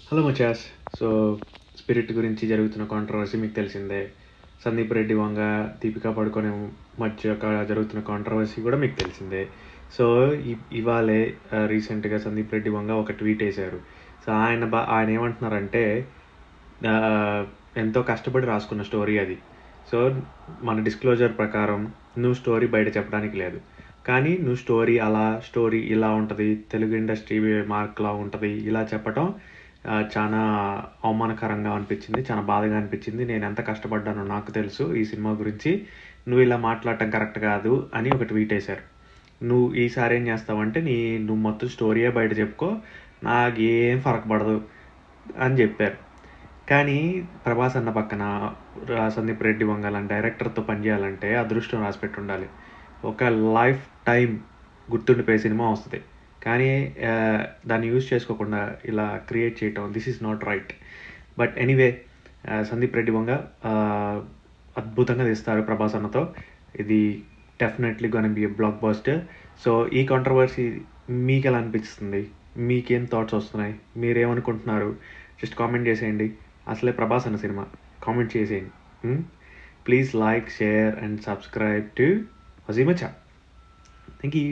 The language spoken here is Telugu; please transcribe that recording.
హలో మచాస్. సో స్పిరిట్ గురించి జరుగుతున్న కాంట్రవర్సీ మీకు తెలిసిందే. సందీప్ రెడ్డి వంగ, దీపికా పడుకోనే మధ్య జరుగుతున్న కాంట్రవర్సీ కూడా మీకు తెలిసిందే. సో ఇవాళే రీసెంట్గా సందీప్ రెడ్డి వంగ ఒక ట్వీట్ వేశారు. సో ఆయన ఏమంటున్నారంటే, ఎంతో కష్టపడి రాసుకున్న స్టోరీ అది. సో మన డిస్క్లోజర్ ప్రకారం నువ్వు స్టోరీ బయట చెప్పడానికి లేదు, కానీ నువ్వు స్టోరీ ఇలా ఉంటుంది, తెలుగు ఇండస్ట్రీ మార్క్లా ఉంటుంది, ఇలా చెప్పటం చాలా అవమానకరంగా అనిపించింది, చాలా బాధగా అనిపించింది. నేను ఎంత కష్టపడ్డానో నాకు తెలుసు ఈ సినిమా గురించి, నువ్వు ఇలా మాట్లాడటం కరెక్ట్ కాదు అని ఒక ట్వీట్ వేశారు. నువ్వు ఈసారి ఏం చేస్తావంటే నువ్వు మొత్తం స్టోరీయే బయట చెప్పుకో, నాకేం ఫరక్ పడదు అని చెప్పారు. కానీ ప్రభాస్ అన్న పక్కన సందీప్ రెడ్డి వంగ లాంటి డైరెక్టర్తో పనిచేయాలంటే అదృష్టం రాసిపెట్టి ఉండాలి. ఒక లైఫ్ టైం గుర్తుండిపోయే సినిమా వస్తుంది, కానీ దాన్ని యూజ్ చేసుకోకుండా ఇలా క్రియేట్ చేయటం, this is not right. But anyway, Sandeep Reddy Vanga అద్భుతంగా తీస్తారు ప్రభాస్ అన్నతో. ఇది definitely gonna be a blockbuster. So ఈ కాంట్రవర్సీ మీకు ఎలా అనిపిస్తుంది? మీకేం థాట్స్ వస్తున్నాయి? మీరేమనుకుంటున్నారు? జస్ట్ కామెంట్ చేసేయండి. అసలే ప్రభాస్ అన్న సినిమా, కామెంట్ చేసేయండి. Please like, share and subscribe to అజీమచా. Thank you.